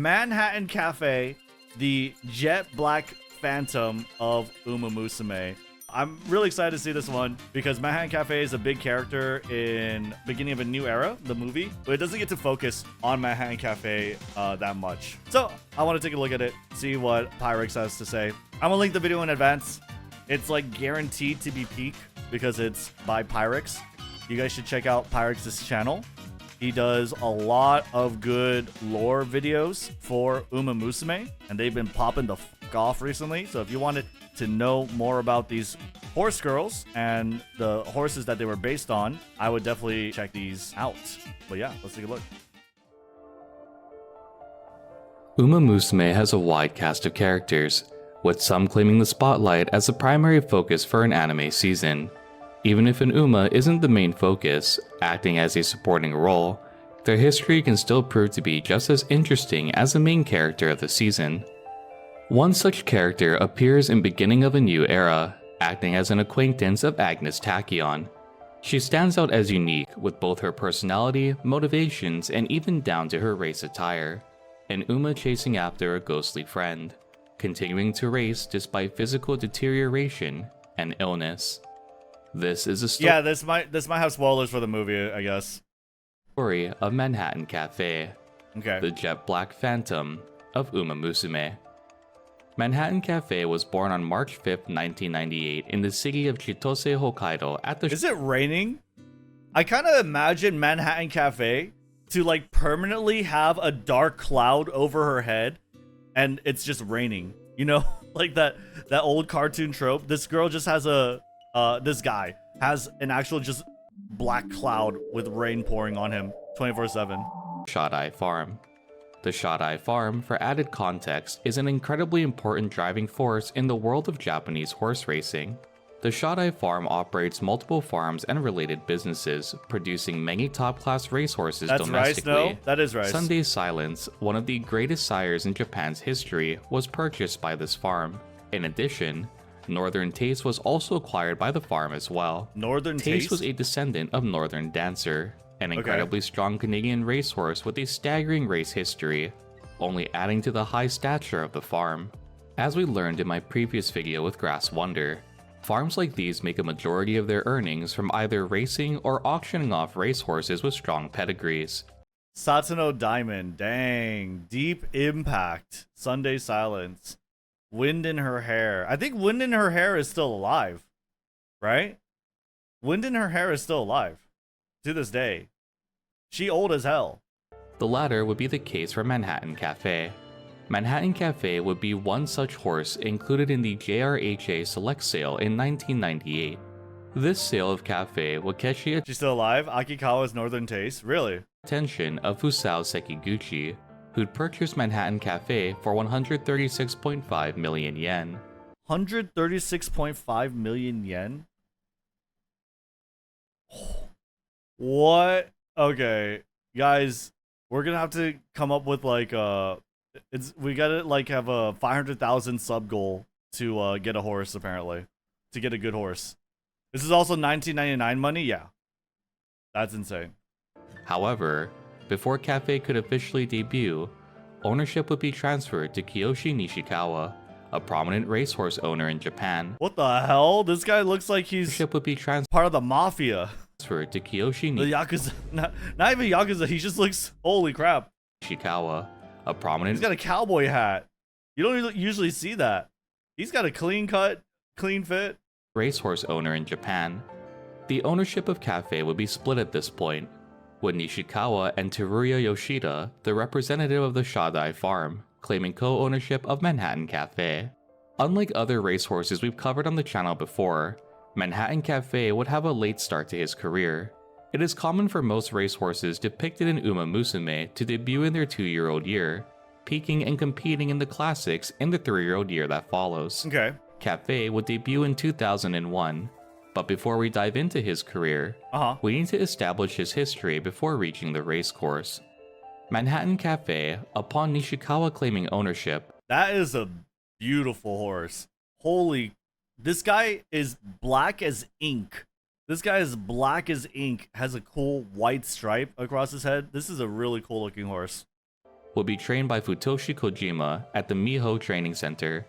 Manhattan Cafe, the jet black phantom of Umamusume. I'm really excited to see this one because Manhattan Cafe is a big character in Beginning of a New Era, the movie, but it doesn't get to focus on Manhattan Cafe that much. So I want to take a look at it, see what Pyrrhixz has to say. I'm gonna link the video in advance. It's like guaranteed to be peak because it's by Pyrrhixz. You guys should check out Pyrrhix's channel. He does a lot of good lore videos for Umamusume, and they've been popping the fuck off recently. So if you wanted to know more about these horse girls and the horses that they were based on, I would definitely check these out. But yeah, let's take a look. Umamusume has a wide cast of characters, with some claiming the spotlight as the primary focus for an anime season. Even if an Uma isn't the main focus, acting as a supporting role, their history can still prove to be just as interesting as the main character of the season. One such character appears in Beginning of a New Era, acting as an acquaintance of Agnes Tachyon. She stands out as unique with both her personality, motivations, and even down to her race attire. An Uma chasing after a ghostly friend, continuing to race despite physical deterioration and illness. This is a Yeah, this might have spoilers for the movie, I guess. Story of Manhattan Cafe, Okay. the jet black phantom of Umamusume. Manhattan Cafe was born on March 5th, 1998 in the city of Chitose, Hokkaido at the Is it raining? I kind of imagine Manhattan Cafe to like permanently have a dark cloud over her head and it's just raining. You know, like that old cartoon trope. This girl just has this guy has an actual just black cloud with rain pouring on him 24/7. Shodai Farm. The Shodai Farm, for added context, is an incredibly important driving force in the world of Japanese horse racing. The Shodai Farm operates multiple farms and related businesses, producing many top-class racehorses domestically. Rice, no? That is rice. Sunday Silence, one of the greatest sires in Japan's history, was purchased by this farm. In addition, Northern Taste was also acquired by the farm as well. Northern Taste Taste was a descendant of Northern Dancer, an incredibly strong Canadian racehorse with a staggering race history, only adding to the high stature of the farm. As we learned in my previous video with Grass Wonder, farms like these make a majority of their earnings from either racing or auctioning off racehorses with strong pedigrees. Satsuno Diamond, dang. Deep Impact, Sunday Silence, Wind in Her Hair. I think Wind in Her Hair is still alive, right? Wind in Her Hair is still alive to this day. She old as hell. The latter would be the case for Manhattan Cafe. Manhattan Cafe would be one such horse included in the JRHA Select sale in 1998. This sale of Cafe would catch the She's still alive? Akikawa's Northern Taste? Really? attention of Fusao Sekiguchi, who'd purchased Manhattan Cafe for 136.5 million yen. 136.5 million yen? What? Okay, guys, we're gonna have to come up with like we gotta like have a 500,000 sub goal to get a horse, apparently, to get a good horse. This is also 1999 money. Yeah, that's insane. However, before Cafe could officially debut, ownership would be transferred to Kiyoshi Nishikawa, a prominent racehorse owner in Japan. What the hell? This guy looks like he's Ownership would be transferred part of the mafia. to Kiyoshi The Yakuza. Not even Yakuza. He just looks. Holy crap. Nishikawa, a prominent He's got a cowboy hat. You don't usually see that. He's got a clean cut, clean fit. racehorse owner in Japan. The ownership of Cafe would be split at this point, with Nishikawa and Teruya Yoshida, the representative of the Shodai farm, claiming co-ownership of Manhattan Cafe. Unlike other racehorses we've covered on the channel before, Manhattan Cafe would have a late start to his career. It is common for most racehorses depicted in Umamusume to debut in their 2-year-old year, peaking and competing in the classics in the 3-year-old year that follows. Okay. Cafe would debut in 2001, but before we dive into his career, we need to establish his history before reaching the race course. Manhattan Cafe, upon Nishikawa claiming ownership, That is a beautiful horse. Holy, this guy is black as ink. This guy is black as ink, has a cool white stripe across his head. This is a really cool looking horse. will be trained by Futoshi Kojima at the Miho Training Center.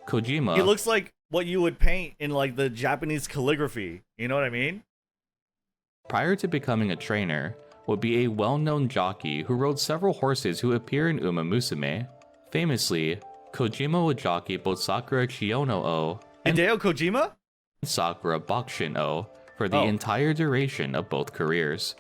Kojima... He looks like what you would paint in like the Japanese calligraphy. You know what I mean? Prior to becoming a trainer, would be a well-known jockey who rode several horses who appear in Umamusume. Famously, Kojima would jockey both Sakura Chiyono-o and Hideo Kojima? Sakura Bakushin-o for the entire duration of both careers.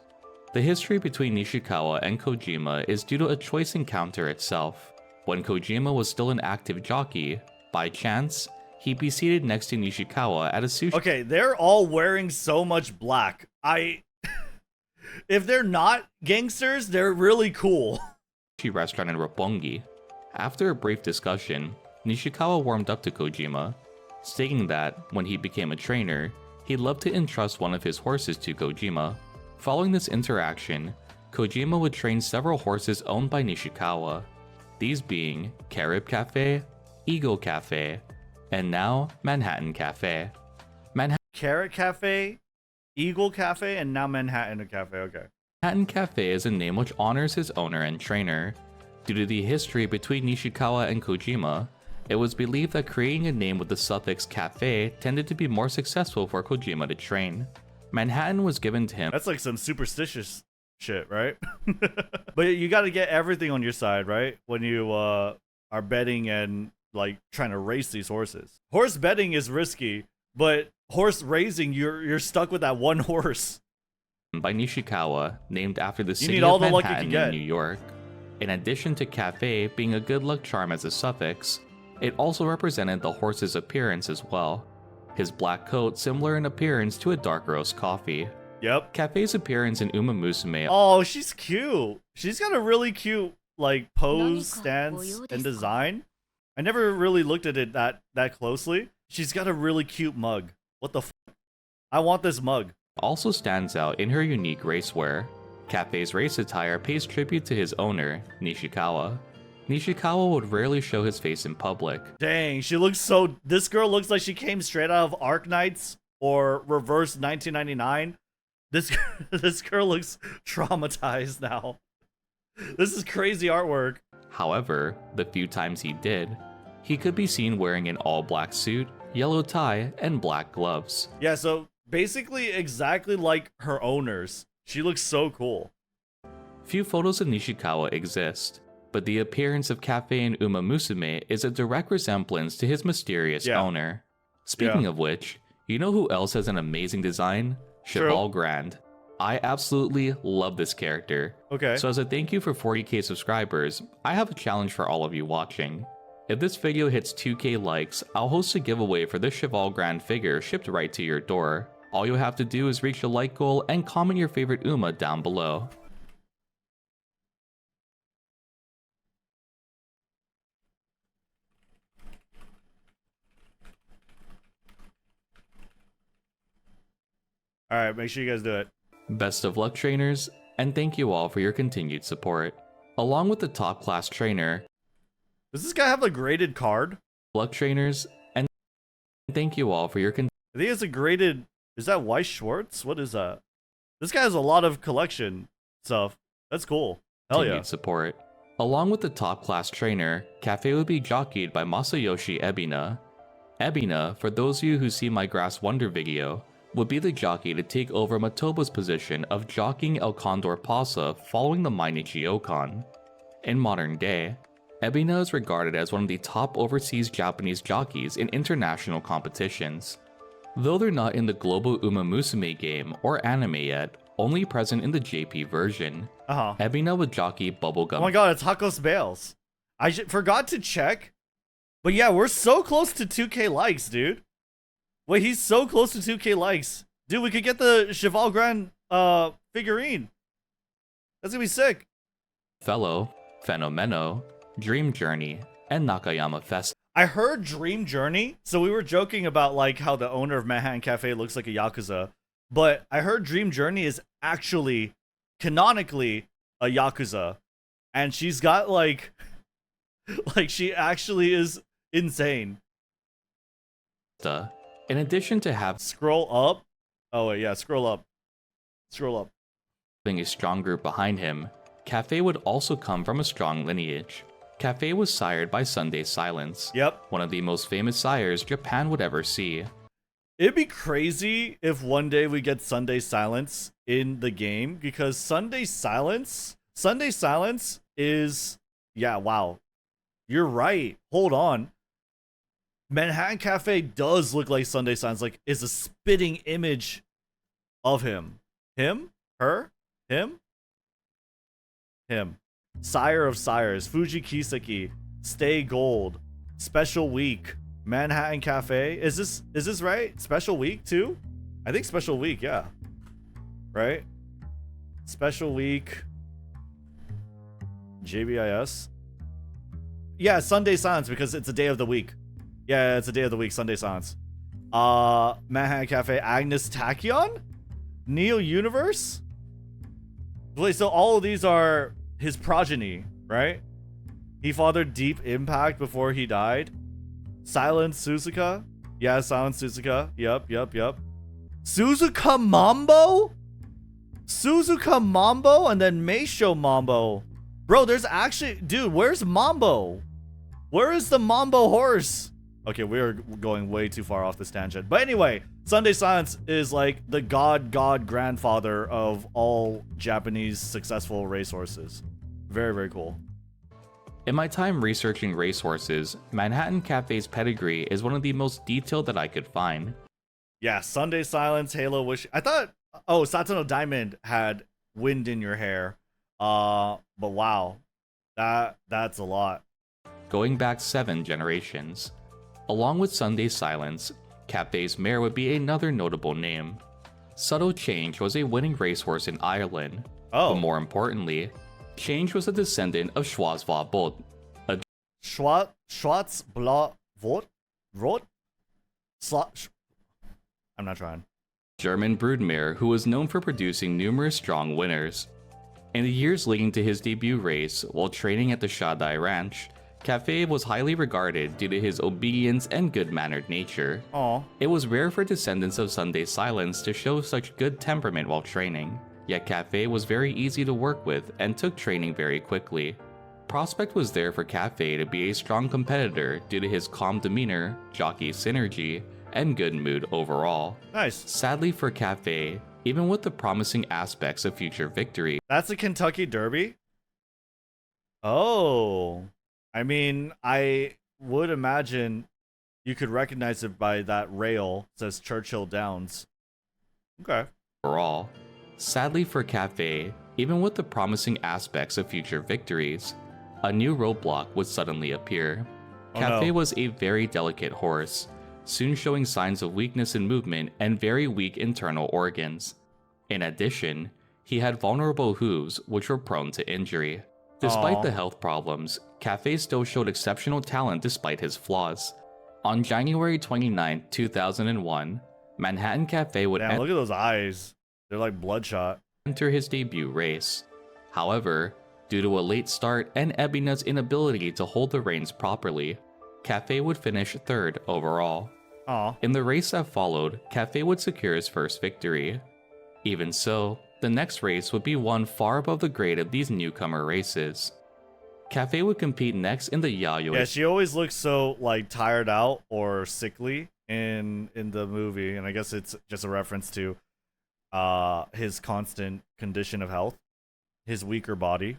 The history between Nishikawa and Kojima is due to a choice encounter itself. When Kojima was still an active jockey, by chance, he'd be seated next to Nishikawa at a sushi... Okay, they're all wearing so much black. If they're not gangsters, they're really cool. ...restaurant in Roppongi. After a brief discussion, Nishikawa warmed up to Kojima, stating that, when he became a trainer, he'd love to entrust one of his horses to Kojima. Following this interaction, Kojima would train several horses owned by Nishikawa, these being Carib Cafe, Eagle Cafe, and now Manhattan Cafe. Carrot Cafe, Eagle Cafe, and now Manhattan Cafe, okay. Manhattan Cafe is a name which honors his owner and trainer. Due to the history between Nishikawa and Kojima, it was believed that creating a name with the suffix cafe tended to be more successful for Kojima to train. Manhattan was given to him. That's like some superstitious shit, right? But you got to get everything on your side, right? When you are betting and like trying to race these horses. Horse betting is risky, but horse racing, you're stuck with that one horse. By Nishikawa, named after the city all of the luck you Manhattan can in get. New York. In addition to cafe being a good luck charm as a suffix, it also represented the horse's appearance as well. His black coat similar in appearance to a dark roast coffee. Yep. Cafe's appearance in Umamusume. Oh, she's cute. She's got a really cute like pose, stance, and design. I never really looked at it that closely. She's got a really cute mug. What the f? I want this mug. Also stands out in her unique racewear. Cafe's race attire pays tribute to his owner, Nishikawa. Nishikawa would rarely show his face in public. Dang, she looks so... This girl looks like she came straight out of Arknights or Reverse 1999. This girl looks traumatized now. This is crazy artwork. However, the few times he did, he could be seen wearing an all-black suit, yellow tie, and black gloves. Yeah, so basically exactly like her owners. She looks so cool. Few photos of Nishikawa exist, but the appearance of Cafe in Umamusume is a direct resemblance to his mysterious owner. Speaking of which, you know who else has an amazing design? Cheval Grand. I absolutely love this character. Okay. So as a thank you for 40k subscribers, I have a challenge for all of you watching. If this video hits 2k likes, I'll host a giveaway for this Cheval Grand figure shipped right to your door. All you have to do is reach the like goal and comment your favorite Uma down below. Alright, make sure you guys do it. Best of luck, trainers, and thank you all for your continued support. Along with the top class trainer, Does this guy have a graded card? luck trainers, and thank you all for your I think it's a graded... Is that Weiss Schwartz? What is that? This guy has a lot of collection stuff. That's cool. Hell yeah. continued support. Along with the top class trainer, Cafe would be jockeyed by Masayoshi Ebina. Ebina, for those of you who see my Grass Wonder video, would be the jockey to take over Matoba's position of jockeying El Condor Pasa following the Mainichi Okan. In modern day, Ebina is regarded as one of the top overseas Japanese jockeys in international competitions. Though they're not in the global Umamusume game or anime yet, only present in the JP version, Ebina would jockey Bubblegum. Oh my god, it's Hakos Bales. I forgot to check. But yeah, we're so close to 2k likes, dude. Wait, he's so close to 2k likes. Dude, we could get the Cheval Grand figurine. That's gonna be sick. Fellow, Fenomeno, Dream Journey, and Nakayama Fest. I heard Dream Journey, so we were joking about like how the owner of Manhattan Cafe looks like a Yakuza, but I heard Dream Journey is actually canonically a Yakuza, and she's got like she actually is insane. In addition to having Scroll up. Oh wait, yeah, scroll up. Scroll up. a strong group behind him, Cafe would also come from a strong lineage. Cafe was sired by Sunday Silence, Yep. one of the most famous sires Japan would ever see. It'd be crazy if one day we get Sunday Silence in the game, because Sunday Silence is, yeah, wow. You're right. Hold on. Manhattan Cafe does look like Sunday Silence, like is a spitting image of him. Him? Her? Him? Him. Sire of Sires, Fuji Kiseki, Stay Gold, Special Week, Manhattan Cafe. Is this right? Special Week too? I think Special Week, yeah. Right? Special Week. JBIS. Yeah, Sunday Silence, because it's a day of the week. Yeah, it's a day of the week, Sunday Silence. Manhattan Cafe, Agnes Tachyon? Neo Universe? Wait, so all of these are his progeny, right? He fathered Deep Impact before he died. Silent Suzuka? Yeah, Silent Suzuka. Yep. Suzuka Mambo? Suzuka Mambo and then Meisho Mambo. Bro, there's actually... Dude, where's Mambo? Where is the Mambo horse? Okay, we are going way too far off this tangent. But anyway, Sunday Silence is like the god grandfather of all Japanese successful racehorses. Very, very cool. In my time researching racehorses, Manhattan Cafe's pedigree is one of the most detailed that I could find. Yeah, Sunday Silence, Halo Wish. I thought, oh, Satono Diamond had wind in your hair. But wow, that's a lot. Going back 7 generations. Along with Sunday Silence, Cafe's mare would be another notable name. Subtle Change was a winning racehorse in Ireland, but more importantly, Change was a descendant of Schwarzwald Bot. Schwarzblatt Rot? I'm not trying. German broodmare who was known for producing numerous strong winners. In the years leading to his debut race, while training at the Shadai Ranch, Cafe was highly regarded due to his obedience and good-mannered nature. Aww. It was rare for descendants of Sunday Silence to show such good temperament while training, yet Cafe was very easy to work with and took training very quickly. Prospect was there for Cafe to be a strong competitor due to his calm demeanor, jockey synergy, and good mood overall. Nice. Sadly for Cafe, even with the promising aspects of future victory. That's a Kentucky Derby? Oh. I mean, I would imagine you could recognize it by that rail that says Churchill Downs. Okay. Overall. Sadly for Cafe, even with the promising aspects of future victories, a new roadblock would suddenly appear. Cafe was a very delicate horse, soon showing signs of weakness in movement and very weak internal organs. In addition, he had vulnerable hooves which were prone to injury. Despite the health problems, Cafe still showed exceptional talent despite his flaws. On January 29, 2001, Manhattan Cafe would look at those eyes. They're like bloodshot. Enter his debut race. However, due to a late start and Ebina's inability to hold the reins properly, Cafe would finish 3rd overall. In the race that followed, Cafe would secure his first victory. Even so, the next race would be one far above the grade of these newcomer races. Cafe would compete next in the Yayoi. Yeah, she always looks so like tired out or sickly in the movie, and I guess it's just a reference to his constant condition of health, his weaker body.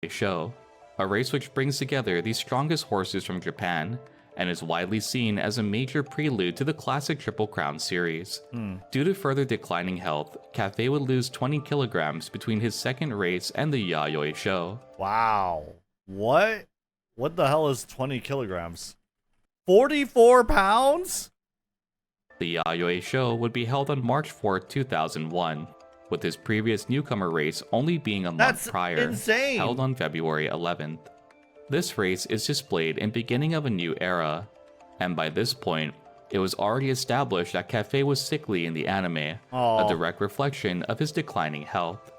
Show, a race which brings together the strongest horses from Japan and is widely seen as a major prelude to the classic Triple Crown series. Due to further declining health, Cafe would lose 20 kilograms between his second race and the Yayoi show. Wow. What? What the hell is 20 kilograms? 44 pounds? The Yayoi show would be held on March 4, 2001, with his previous newcomer race only being a month prior, insane. Held on February 11th. This race is displayed in beginning of a new era, and by this point, it was already established that Cafe was sickly in the anime, a direct reflection of his declining health.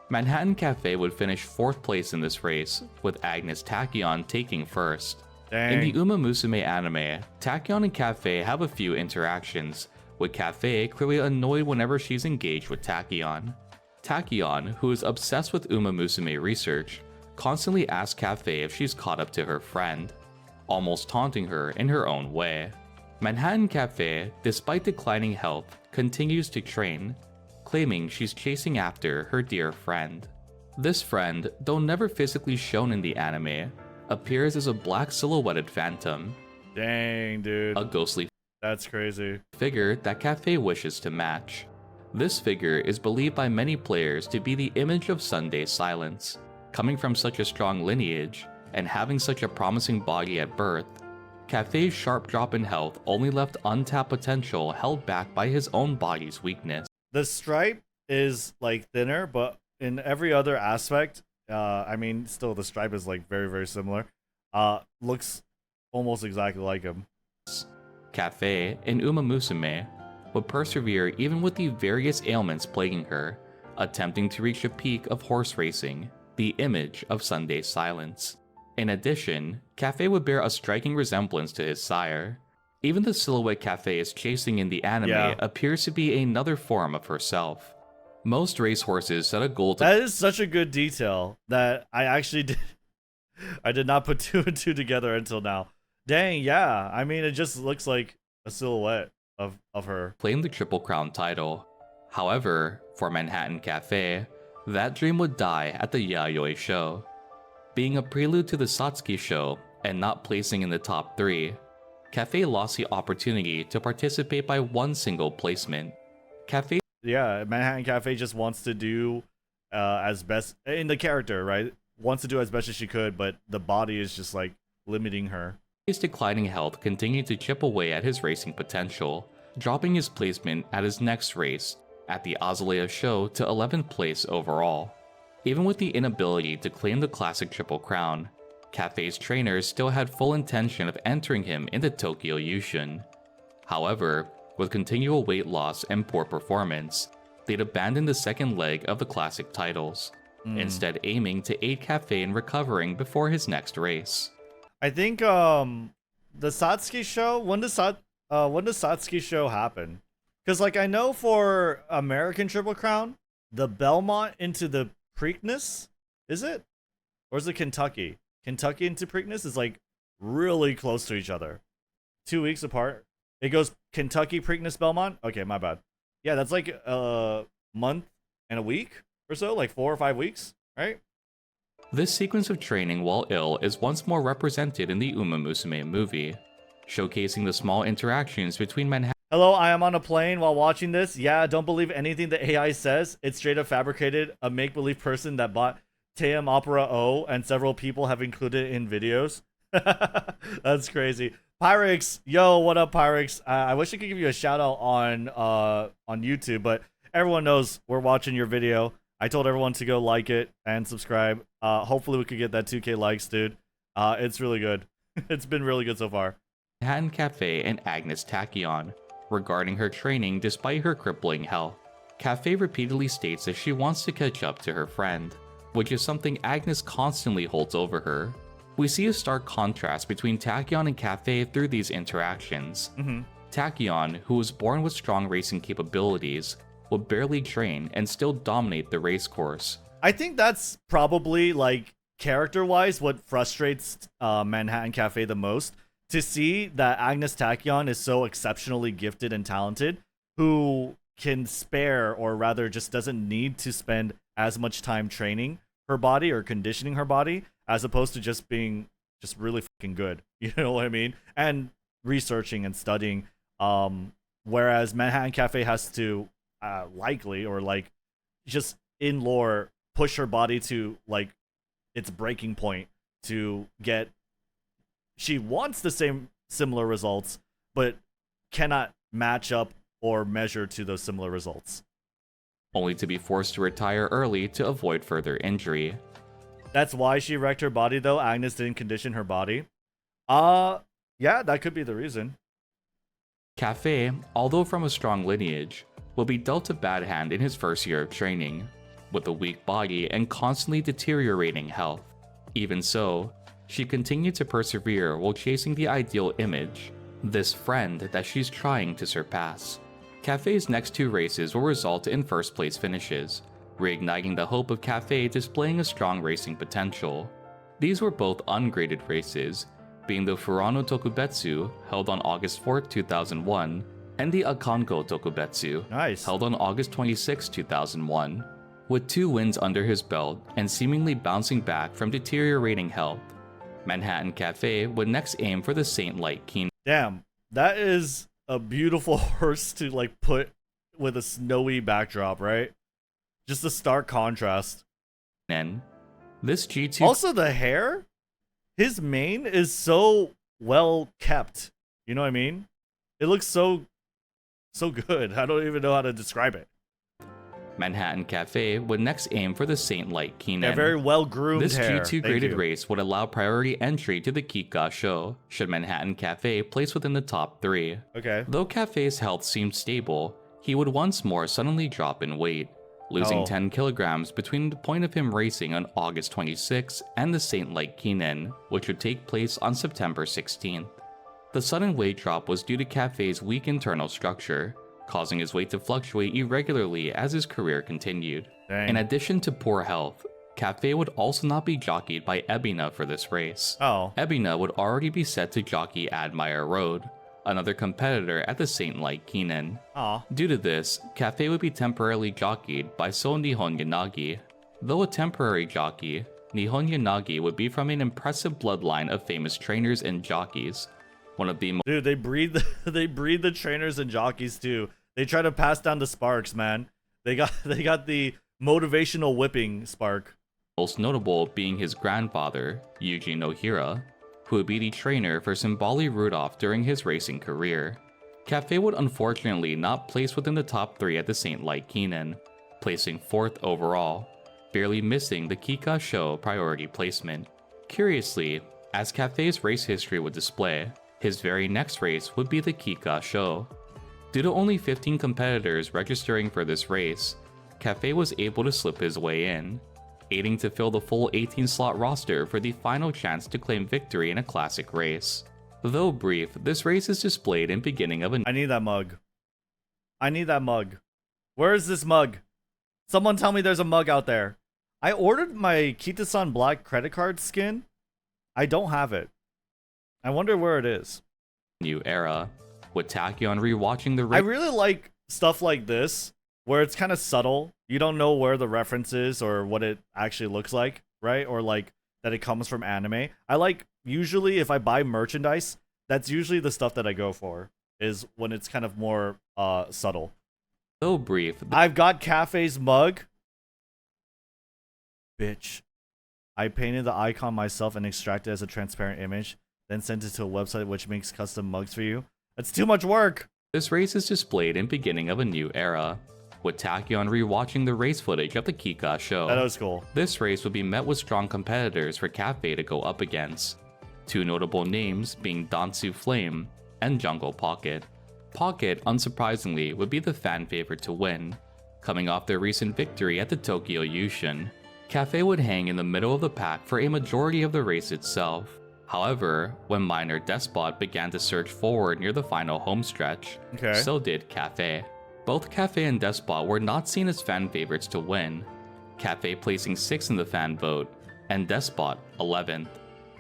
Manhattan Cafe would finish 4th place in this race, with Agnes Tachyon taking 1st. In the Umamusume anime, Tachyon and Cafe have a few interactions, with Cafe clearly annoyed whenever she's engaged with Tachyon. Tachyon, who is obsessed with umamusume research, constantly asks Cafe if she's caught up to her friend, almost taunting her in her own way. Manhattan Cafe, despite declining health, continues to train, claiming she's chasing after her dear friend. This friend, though never physically shown in the anime, appears as a black silhouetted phantom. Dang, dude. A ghostly That's crazy. figure that Cafe wishes to match. This figure is believed by many players to be the image of Sunday's silence. Coming from such a strong lineage, and having such a promising body at birth, Cafe's sharp drop in health only left untapped potential held back by his own body's weakness. The stripe is like thinner, but in every other aspect, I mean, still the stripe is like very, very similar. Looks almost exactly like him. Cafe, in Umamusume, would persevere even with the various ailments plaguing her, attempting to reach a peak of horse racing, the image of Sunday's silence. In addition, Cafe would bear a striking resemblance to his sire. Even the silhouette Cafe is chasing in the anime appears to be another form of herself. Most racehorses set a goal to— That is such a good detail that I actually did. I did not put two and two together until now. Dang, yeah. I mean, it just looks like a silhouette of her. claim the Triple Crown title. However, for Manhattan Cafe, that dream would die at the Yayoi show. Being a prelude to the Satsuki show and not placing in the top 3, Cafe lost the opportunity to participate by one single placement. Cafe Yeah, Manhattan Cafe just wants to do as best in the character, right? Wants to do as best as she could, but the body is just like limiting her. His declining health continued to chip away at his racing potential, dropping his placement at his next race at the Azalea show to 11th place overall. Even with the inability to claim the classic Triple Crown, Cafe's trainers still had full intention of entering him into Tokyo Yushun. However, with continual weight loss and poor performance, they'd abandoned the second leg of the classic titles, instead aiming to aid Cafe in recovering before his next race. I think the Satsuki show, when does Satsuki show happen? Because like I know for American Triple Crown, the Belmont into the Preakness, is it? Or is it Kentucky? Kentucky into Preakness is like really close to each other. 2 weeks apart. It goes Kentucky, Preakness, Belmont. Okay, my bad. Yeah, that's like a month and a week or so, like 4 or 5 weeks, right? This sequence of training while ill is once more represented in the Umamusume movie, showcasing the small interactions between Manhattan Hello, I am on a plane while watching this. Yeah, don't believe anything the AI says. It's straight up fabricated. A make-believe person that bought TM Opera O and several people have included it in videos. That's crazy. Pyrrhixz, yo, what up, Pyrrhixz? I wish I could give you a shout out on YouTube, but everyone knows we're watching your video. I told everyone to go like it and subscribe. Hopefully we could get that 2K likes, dude. It's really good. It's been really good so far. Cafe and Agnes Tachyon regarding her training despite her crippling health. Cafe repeatedly states that she wants to catch up to her friend, which is something Agnes constantly holds over her. We see a stark contrast between Tachyon and Cafe through these interactions. Tachyon, who was born with strong racing capabilities, would barely train and still dominate the race course. I think that's probably, like, character-wise what frustrates Manhattan Cafe the most. To see that Agnes Tachyon is so exceptionally gifted and talented, who can spare, or rather just doesn't need to spend as much time training her body or conditioning her body, as opposed to just being just really fucking good. You know what I mean? And researching and studying. Whereas Manhattan Cafe has to likely, or like just in lore, push her body to like its breaking point to get. She wants the same similar results, but cannot match up or measure to those similar results. Only to be forced to retire early to avoid further injury. That's why she wrecked her body, though. Agnes didn't condition her body. Yeah, that could be the reason. Cafe, although from a strong lineage, will be dealt a bad hand in his first year of training, with a weak body and constantly deteriorating health. Even so, she continued to persevere while chasing the ideal image, this friend that she's trying to surpass. Cafe's next 2 races will result in first place finishes, reigniting the hope of Cafe displaying a strong racing potential. These were both ungraded races, being the Furano Tokubetsu, held on August 4, 2001, and the Akanko Tokubetsu, held on August 26, 2001. With 2 wins under his belt and seemingly bouncing back from deteriorating health, Manhattan Cafe would next aim for the Saint Light Keen. Damn, that is a beautiful horse to like put with a snowy backdrop, right? Just a stark contrast. This G2 also the hair, his mane is so well kept. You know what I mean? It looks so good. I don't even know how to describe it. Manhattan Cafe would next aim for the Saint Light Keenan. A very well groomed This hair. G2 graded race would allow priority entry to the Kika show should Manhattan Cafe place within the top 3. Okay. Though Cafe's health seemed stable, he would once more suddenly drop in weight, losing 10 kilograms between the point of him racing on August 26 and the Saint Light Keenan, which would take place on September 16th. The sudden weight drop was due to Cafe's weak internal structure, causing his weight to fluctuate irregularly as his career continued. Dang. In addition to poor health, Cafe would also not be jockeyed by Ebina for this race. Ebina would already be set to jockey Admire Road, another competitor at the Saint Light Keenan. Due to this, Cafe would be temporarily jockeyed by So Nihon Yanagi. Though a temporary jockey, Nihon Yanagi would be from an impressive bloodline of famous trainers and jockeys. One of the Dude, they breed the trainers and jockeys too. They try to pass down the sparks, man. They got the motivational whipping spark. Most notable being his grandfather, Yuji Nohira, who would be the trainer for Simbali Rudolph during his racing career. Cafe would unfortunately not place within the top 3 at the Saint Light Keenan, placing 4th overall, barely missing the Kika show priority placement. Curiously, as Cafe's race history would display, his very next race would be the Kika show. Due to only 15 competitors registering for this race, Cafe was able to slip his way in, aiding to fill the full 18-slot roster for the final chance to claim victory in a classic race. Though brief, this race is displayed in beginning of a... I need that mug. I need that mug. Where is this mug? Someone tell me there's a mug out there. I ordered my Kita-san Black credit card skin. I don't have it. I wonder where it is. New era, with Tachyon rewatching the race. I really like stuff like this, where it's kind of subtle. You don't know where the reference is or what it actually looks like, right? Or like that it comes from anime. I like, usually if I buy merchandise, that's usually the stuff that I go for, is when it's kind of more subtle. So brief. I've got Cafe's mug. Bitch. I painted the icon myself and extracted it as a transparent image, then sent it to a website which makes custom mugs for you. That's too much work. This race is displayed in beginning of a new era, with Tachyon rewatching the race footage of the Kika show. That was cool. This race would be met with strong competitors for Cafe to go up against, 2 notable names being Dansu Flame and Jungle Pocket. Pocket, unsurprisingly, would be the fan favorite to win, coming off their recent victory at the Tokyo Yushin. Cafe would hang in the middle of the pack for a majority of the race itself. However, when Minor Despot began to surge forward near the final homestretch, so did Cafe. Both Cafe and Despot were not seen as fan favorites to win, Cafe placing 6th in the fan vote, and Despot 11th.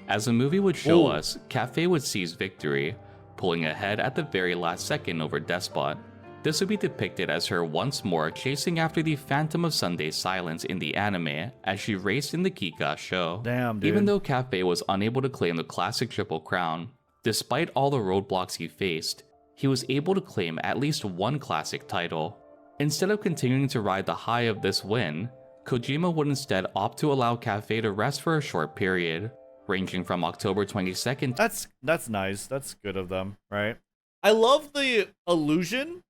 As the movie would show us, Cafe would seize victory, pulling ahead at the very last second over Despot. This would be depicted as her once more chasing after the Phantom of Sunday's Silence in the anime as she raced in the Kika show. Damn, dude. Even though Cafe was unable to claim the classic Triple Crown, despite all the roadblocks he faced, he was able to claim at least one classic title. Instead of continuing to ride the high of this win, Kojima would instead opt to allow Cafe to rest for a short period, ranging from October 22nd. That's nice. That's good of them, right? I love the illusion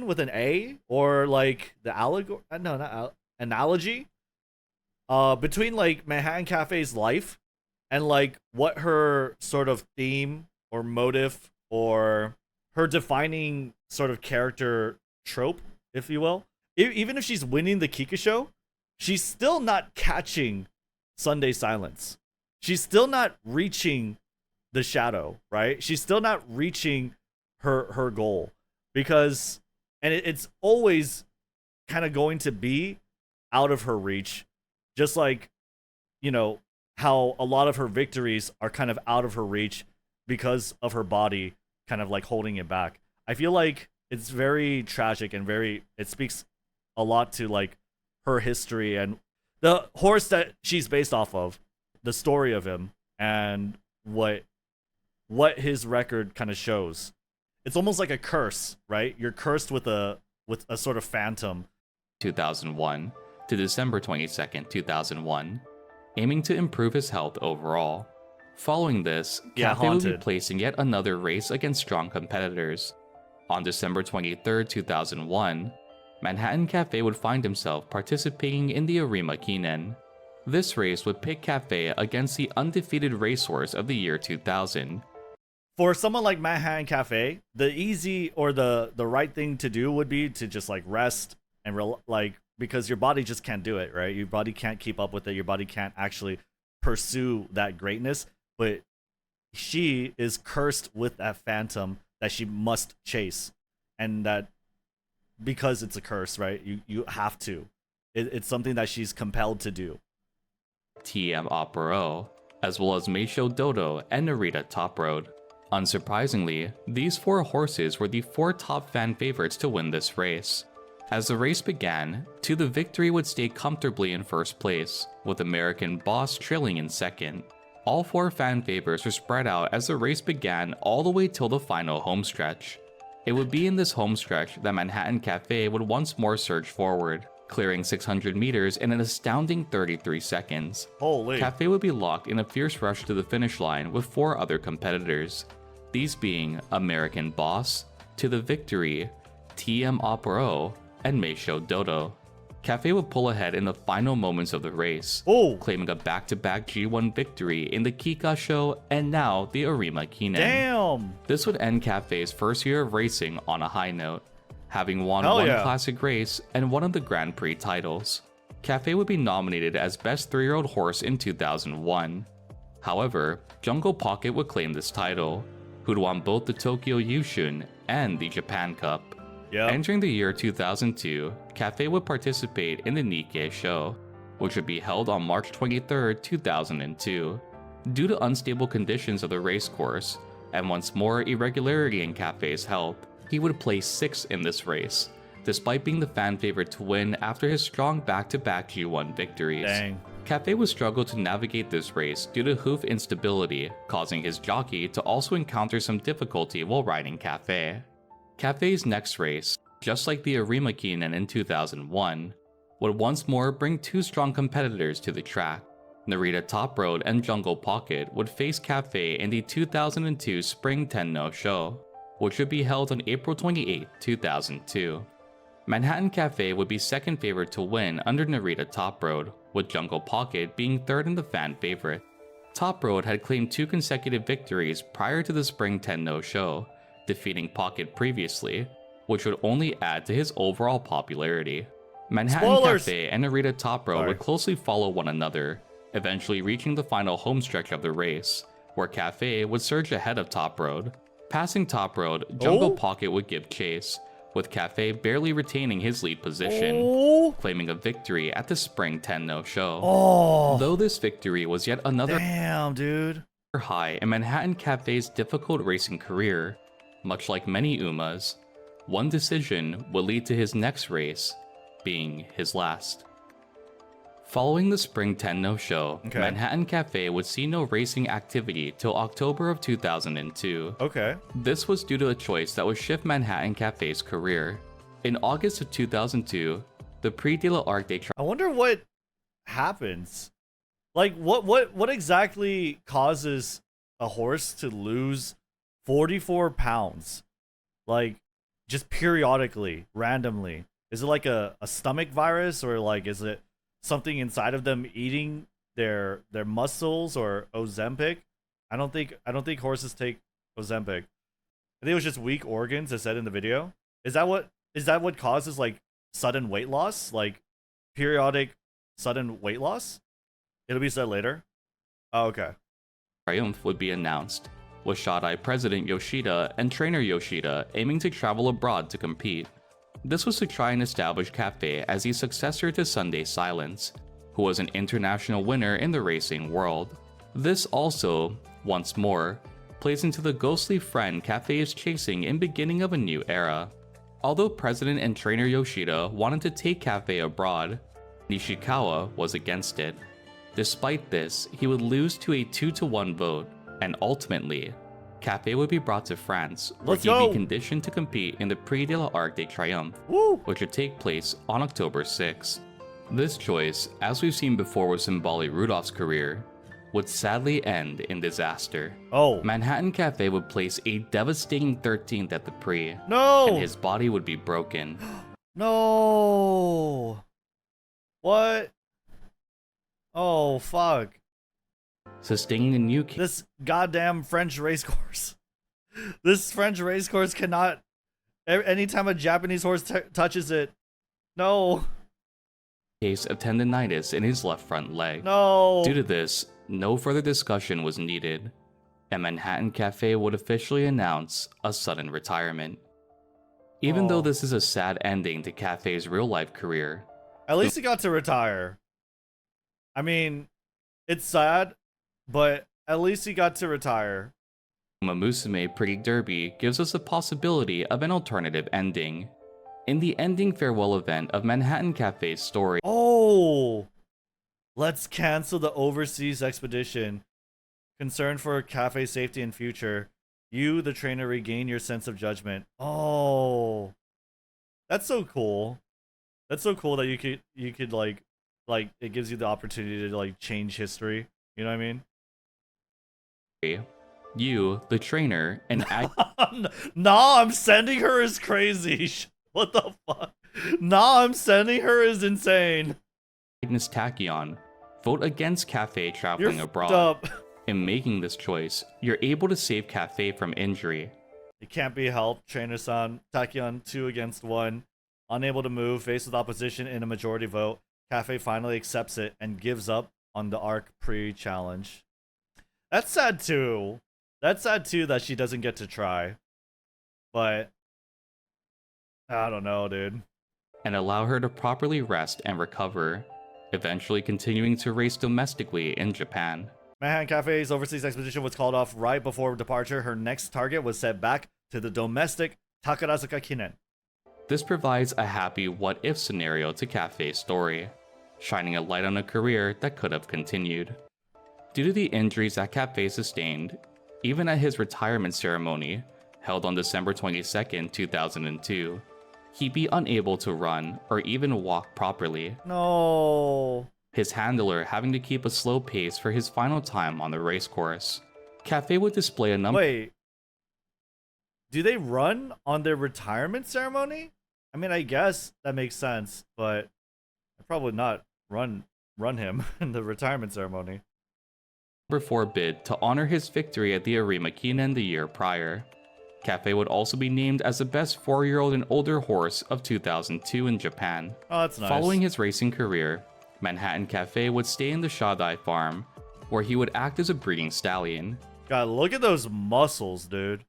with an A, or like the allegory, no, not analogy, between like Manhattan Cafe's life and like what her sort of theme or motive or her defining sort of character trope, if you will. Even if she's winning the Kika show, she's still not catching Sunday Silence. She's still not reaching the shadow, right? She's still not reaching her goal. Because, and it's always kind of going to be out of her reach, just like, you know, how a lot of her victories are kind of out of her reach because of her body kind of like holding it back. I feel like it's very tragic and it speaks a lot to like her history and the horse that she's based off of, the story of him, and what his record kind of shows. It's almost like a curse, right? You're cursed with a sort of phantom. 2001 to December 22nd, 2001, aiming to improve his health overall. Following this, Cafe will be placing yet another race against strong competitors. On December 23rd, 2001, Manhattan Cafe would find himself participating in the Arima Kinen. This race would pit Cafe against the undefeated racehorse of the year 2000. For someone like Manhattan Cafe, the easy or the right thing to do would be to just like rest and because your body just can't do it, right? Your body can't keep up with it. Your body can't actually pursue that greatness. But she is cursed with that phantom that she must chase, and that because it's a curse, right? You have to. It's something that she's compelled to do. TM Opero, as well as Meisho Dodo and Narita Top Road. Unsurprisingly, these 4 horses were the 4 top fan favorites to win this race. As the race began, To the Victory would stay comfortably in first place, with American Boss trailing in second. All 4 fan favorites were spread out as the race began all the way till the final homestretch. It would be in this homestretch that Manhattan Cafe would once more surge forward, clearing 600 meters in an astounding 33 seconds. Holy. Cafe would be locked in a fierce rush to the finish line with 4 other competitors, these being American Boss, To the Victory, TM Opero, and Meisho Dodo. Cafe would pull ahead in the final moments of the race, claiming a back-to-back G1 victory in the Kika Show and now the Arima Kinen. Damn! This would end Cafe's first year of racing on a high note, having won one classic race and one of the Grand Prix titles. Cafe would be nominated as Best 3-Year-Old Horse in 2001. However, Jungle Pocket would claim this title, who'd won both the Tokyo Yushun and the Japan Cup. Entering the year 2002, Cafe would participate in the Nikkei show, which would be held on March 23, 2002. Due to unstable conditions of the racecourse, and once more irregularity in Cafe's health, he would place 6th in this race, despite being the fan favorite to win after his strong back-to-back G1 victories. Dang. Cafe would struggle to navigate this race due to hoof instability, causing his jockey to also encounter some difficulty while riding Cafe. Cafe's next race, just like the Arima Kinen in 2001, would once more bring 2 strong competitors to the track. Narita Top Road and Jungle Pocket would face Cafe in the 2002 Spring Tenno show, which would be held on April 28, 2002. Manhattan Cafe would be second favorite to win under Narita Top Road, with Jungle Pocket being third in the fan favorite. Top Road had claimed 2 consecutive victories prior to the Spring Tenno show, defeating Pocket previously, which would only add to his overall popularity. Manhattan Cafe and Narita Top Road would closely follow one another, eventually reaching the final homestretch of the race, where Cafe would surge ahead of Top Road. Passing Top Road, Jungle Pocket would give chase, with Cafe barely retaining his lead position, claiming a victory at the Spring Tenno show. Though this victory was yet another high in Manhattan Cafe's difficult racing career, much like many Umas, one decision would lead to his next race being his last. Following the Spring Tenno show, Manhattan Cafe would see no racing activity till October of 2002. This was due to a choice that would shift Manhattan Cafe's career. In August of 2002, the Prix de l'Arc des I wonder what happens. Like, what exactly causes a horse to lose 44 pounds? Like, just periodically, randomly. Is it like a stomach virus, or like is it something inside of them eating their muscles, or Ozempic? I don't think horses take Ozempic. I think it was just weak organs, as said in the video. Is that what causes like sudden weight loss? Like periodic sudden weight loss? It'll be said later. Oh, okay. Triumph would be announced, with Shodai president Yoshida and trainer Yoshida aiming to travel abroad to compete. This was to try and establish Cafe as the successor to Sunday Silence, who was an international winner in the racing world. This also, once more, plays into the ghostly friend Cafe is chasing in beginning of a new era. Although President and trainer Yoshida wanted to take Cafe abroad, Nishikawa was against it. Despite this, he would lose to a 2-1 vote, and ultimately, Cafe would be brought to France, where Let's he'd go. be conditioned to compete in the Prix de l'Arc de Triomphe, Woo! which would take place on October 6. This choice, as we've seen before with Simbali Rudolph's career, would sadly end in disaster. Oh. Manhattan Cafe would place a devastating 13th at the Prix, No! and his body would be broken. No! What? Oh, fuck. Sustaining a new This goddamn French race course. This French race course cannot... Anytime a Japanese horse touches it. No. case of tendinitis in his left front leg. No. Due to this, no further discussion was needed, and Manhattan Cafe would officially announce a sudden retirement. Even though this is a sad ending to Cafe's real-life career, at least he got to retire. I mean, it's sad, but at least he got to retire. Umamusume Pretty Derby gives us a possibility of an alternative ending. In the ending farewell event of Manhattan Cafe's story, Let's cancel the overseas expedition. Concerned for Cafe safety and future, you, the trainer, regain your sense of judgment. Oh, that's so cool. That's so cool that you could like it gives you the opportunity to like change history. You know what I mean? you, the trainer, and Nah, I'm sending her is crazy. What the fuck? Nah, I'm sending her is insane. Agnes Tachyon vote against Cafe traveling You're abroad. up. In making this choice, you're able to save Cafe from injury. It can't be helped. Trainer-san, Tachyon 2-1. Unable to move, faced with opposition in a majority vote, Cafe finally accepts it and gives up on the Arc pre-challenge. That's sad too. That's sad too that she doesn't get to try. But I don't know, dude. And allow her to properly rest and recover, eventually continuing to race domestically in Japan. Manhattan Cafe's overseas expedition was called off right before departure. Her next target was set back to the domestic Takarazuka Kinen. This provides a happy what-if scenario to Cafe's story, shining a light on a career that could have continued. Due to the injuries that Cafe sustained, even at his retirement ceremony, held on December 22, 2002, he'd be unable to run or even walk properly. No. His handler having to keep a slow pace for his final time on the racecourse. Cafe would display a number. Wait. Do they run on their retirement ceremony? I mean, I guess that makes sense, but I'd probably not run him in the retirement ceremony. Number 4 bid to honor his victory at the Arima Kinen the year prior. Cafe would also be named as the best 4-year-old and older horse of 2002 in Japan. Oh, that's nice. Following his racing career, Manhattan Cafe would stay in the Shadai farm, where he would act as a breeding stallion. God, look at those muscles, dude.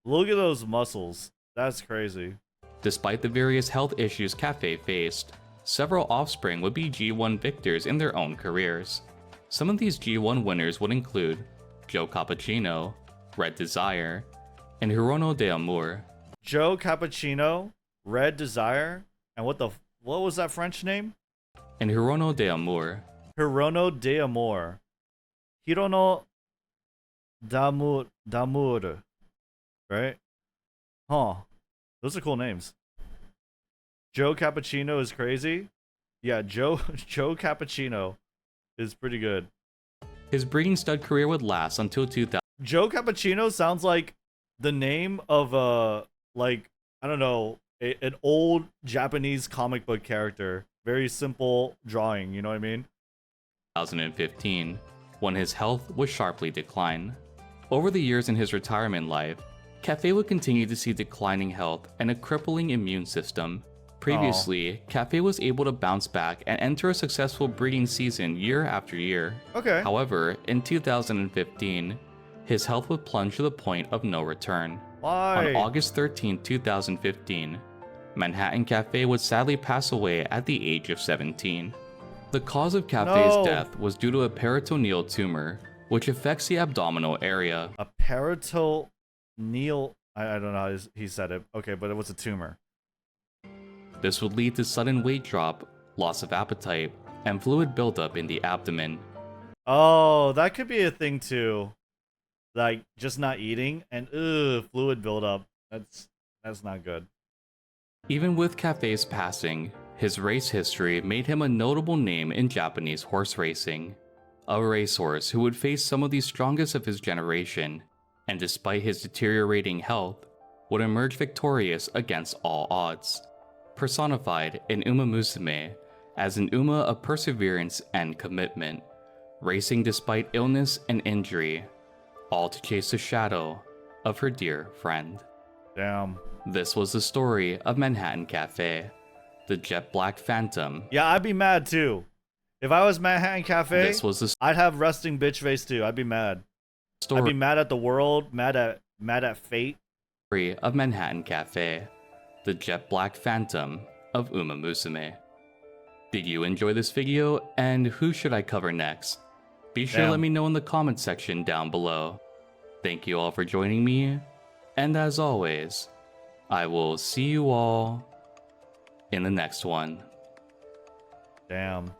Look at those muscles. That's crazy. Despite the various health issues Cafe faced, several offspring would be G1 victors in their own careers. Some of these G1 winners would include Joe Cappuccino, Red Desire, and Hirono de Amour. Joe Cappuccino, Red Desire, and what was that French name? And Hirono de Amour. Hirono de Amour. Hirono d'Amour. Right? Huh. Those are cool names. Joe Cappuccino is crazy. Yeah, Joe Cappuccino is pretty good. His breeding stud career would last until 2000. Joe Cappuccino sounds like the name of like, I don't know, an old Japanese comic book character. Very simple drawing, you know what I mean? 2015, when his health would sharply decline. Over the years in his retirement life, Cafe would continue to see declining health and a crippling immune system. Previously, Cafe was able to bounce back and enter a successful breeding season year after year. Okay. However, in 2015, his health would plunge to the point of no return. Why? On August 13, 2015, Manhattan Cafe would sadly pass away at the age of 17. The cause of Cafe's death was due to a peritoneal tumor, which affects the abdominal area. A peritoneal... I don't know how he said it. Okay, but it was a tumor. This would lead to sudden weight drop, loss of appetite, and fluid buildup in the abdomen. Oh, that could be a thing too. Like, just not eating and fluid buildup. That's not good. Even with Cafe's passing, his race history made him a notable name in Japanese horse racing. A racehorse who would face some of the strongest of his generation, and despite his deteriorating health, would emerge victorious against all odds. Personified in umamusume as an uma of perseverance and commitment, racing despite illness and injury, all to chase the shadow of her dear friend. Damn. This was the story of Manhattan Cafe, the jet black phantom. Yeah, I'd be mad too. If I was Manhattan Cafe, I'd have resting bitch face too. I'd be mad. I'd be mad at the world, mad at fate. Story of Manhattan Cafe, the jet black phantom of umamusume. Did you enjoy this video, and who should I cover next? Be sure to let me know in the comment section down below. Thank you all for joining me, and as always, I will see you all in the next one. Damn.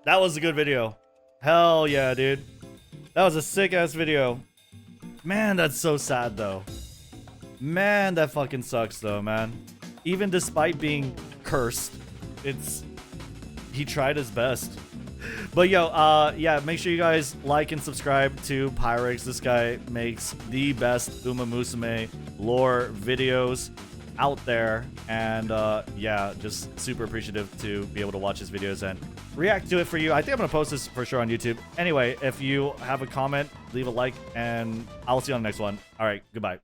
That was a good video. Hell yeah, dude. That was a sick ass video. Man, that's so sad though. Man, that fucking sucks though, man. Even despite being cursed, he tried his best. But yo, yeah, make sure you guys like and subscribe to Pyrrhixz. This guy makes the best umamusume lore videos out there, and yeah, just super appreciative to be able to watch his videos and react to it for you. I think I'm gonna post this for sure on YouTube. Anyway, if you have a comment, leave a like, and I'll see you on the next one. All right, goodbye.